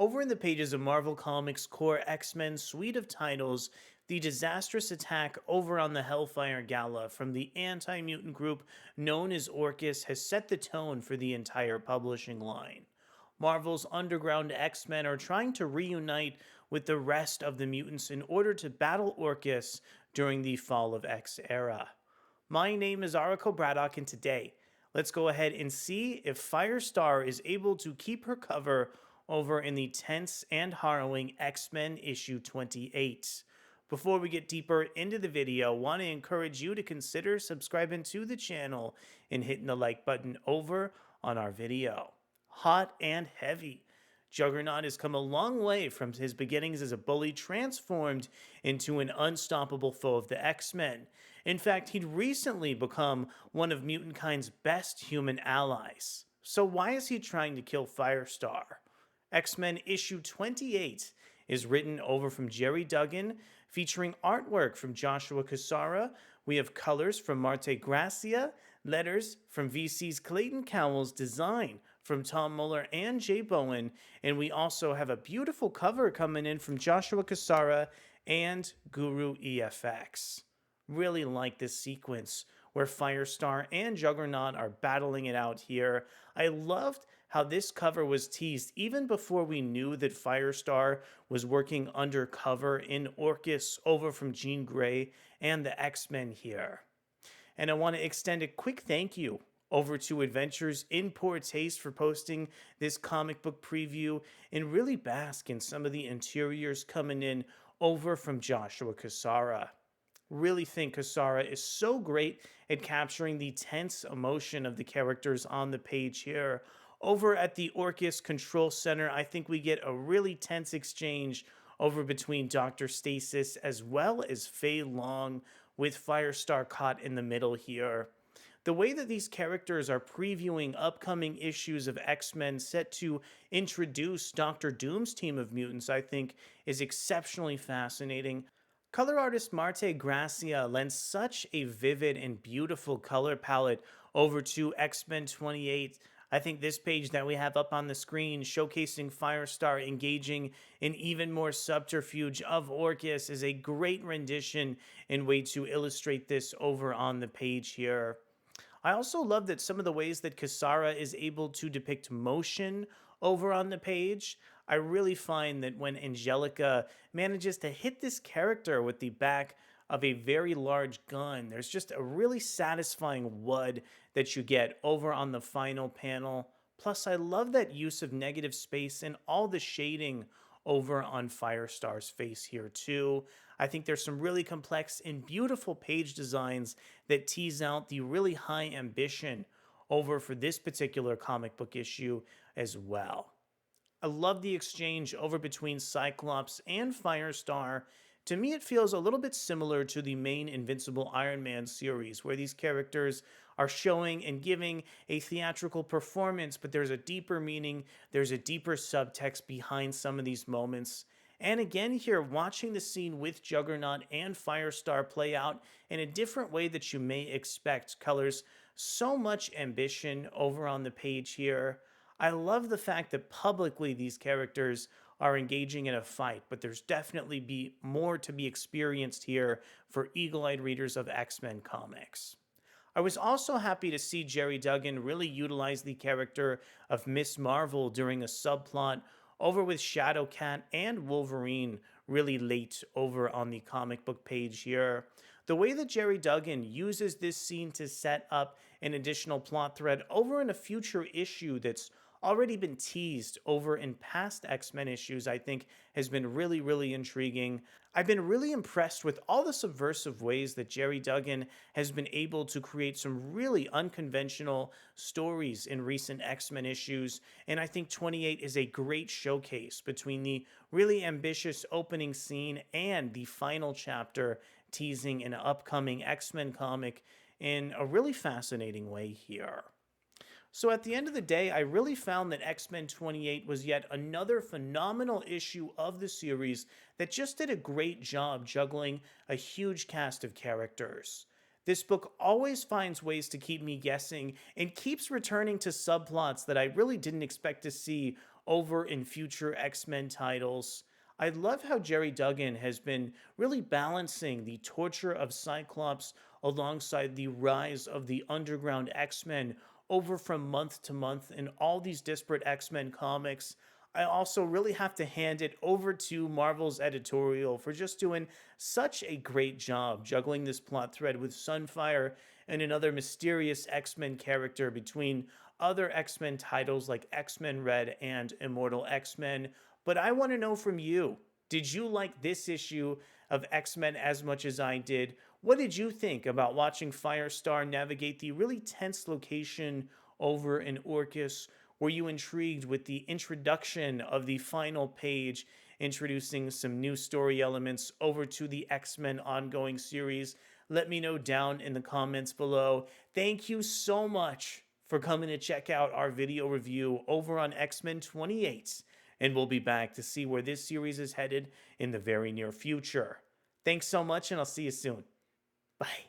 Over in the pages of Marvel Comics' core X-Men suite of titles, the disastrous attack over on the Hellfire Gala from the anti-mutant group known as Orchis has set the tone for the entire publishing line. Marvel's underground X-Men are trying to reunite with the rest of the mutants in order to battle Orchis during the Fall of X era. My name is Arako Braddock, and today, let's go ahead and see if Firestar is able to keep her cover over in the tense and harrowing X-Men issue 28. Before we get deeper into the video, I want to encourage you to consider subscribing to the channel and hitting the like button over on our video. Hot and heavy. Juggernaut has come a long way from his beginnings as a bully transformed into an unstoppable foe of the X-Men. In fact, he'd recently become one of Mutantkind's best human allies. So why is he trying to kill Firestar? X-Men issue 28 is written over from Gerry Duggan, featuring artwork from Joshua Cassara. We have colors from Marte Gracia, letters from VC's Clayton, Cowles, design from Tom Muller and Jay Bowen, and we also have a beautiful cover coming in from Joshua Cassara and Guru-eFX. Really like this sequence where Firestar and Juggernaut are battling it out here. I loved how this cover was teased even before we knew that Firestar was working undercover in Orchis over from Jean Grey and the X-Men here. And I want to extend a quick thank you over to Adventures in Poor Taste for posting this comic book preview and really bask in some of the interiors coming in over from Joshua Cassara. Really think Cassara is so great at capturing the tense emotion of the characters on the page here. Over at the Orchis Control Center, I think we get a really tense exchange over between Dr. Stasis as well as Fei Long, with Firestar caught in the middle here. The way that these characters are previewing upcoming issues of X-Men set to introduce Doctor Doom's team of mutants, I think, is exceptionally fascinating. Color artist Marte Gracia lends such a vivid and beautiful color palette over to X-Men 28. I think this page that we have up on the screen showcasing Firestar engaging in even more subterfuge of Orchis is a great rendition and way to illustrate this over on the page here. I also love that some of the ways that Cassara is able to depict motion over on the page. I really find that when Angelica manages to hit this character with the back of a very large gun, there's just a really satisfying wud that you get over on the final panel. Plus, I love that use of negative space and all the shading over on Firestar's face here too. I think there's some really complex and beautiful page designs that tease out the really high ambition over for this particular comic book issue as well. I love the exchange over between Cyclops and Firestar. To me, it feels a little bit similar to the main Invincible Iron Man series, where these characters are showing and giving a theatrical performance, but there's a deeper meaning, there's a deeper subtext behind some of these moments. And again here, watching the scene with Juggernaut and Firestar play out in a different way that you may expect colors so much ambition over on the page here. I love the fact that publicly these characters are engaging in a fight, but there's definitely more to be experienced here for eagle-eyed readers of X-Men comics. I was also happy to see Gerry Duggan really utilize the character of Miss Marvel during a subplot over with Shadowcat and Wolverine really late over on the comic book page here. The way that Gerry Duggan uses this scene to set up an additional plot thread over in a future issue that's already been teased over in past X-Men issues, I think has been really, really intriguing. I've been really impressed with all the subversive ways that Gerry Duggan has been able to create some really unconventional stories in recent X-Men issues, and I think 28 is a great showcase between the really ambitious opening scene and the final chapter teasing an upcoming X-Men comic in a really fascinating way here. So at the end of the day, I really found that X-Men 28 was yet another phenomenal issue of the series that just did a great job juggling a huge cast of characters. This book always finds ways to keep me guessing and keeps returning to subplots that I really didn't expect to see over in future X-Men titles. I love how Gerry Duggan has been really balancing the torture of Cyclops alongside the rise of the underground X-Men over from month to month in all these disparate X-Men comics. I also really have to hand it over to Marvel's editorial for just doing such a great job juggling this plot thread with Sunfire and another mysterious X-Men character between other X-Men titles like X-Men Red and Immortal X-Men. But I want to know from you, did you like this issue of X-Men as much as I did? What did you think about watching Firestar navigate the really tense location over in Orcus? Were you intrigued with the introduction of the final page, introducing some new story elements over to the X-Men ongoing series? Let me know down in the comments below. Thank you so much for coming to check out our video review over on X-Men 28, and we'll be back to see where this series is headed in the very near future. Thanks so much, and I'll see you soon. Bye.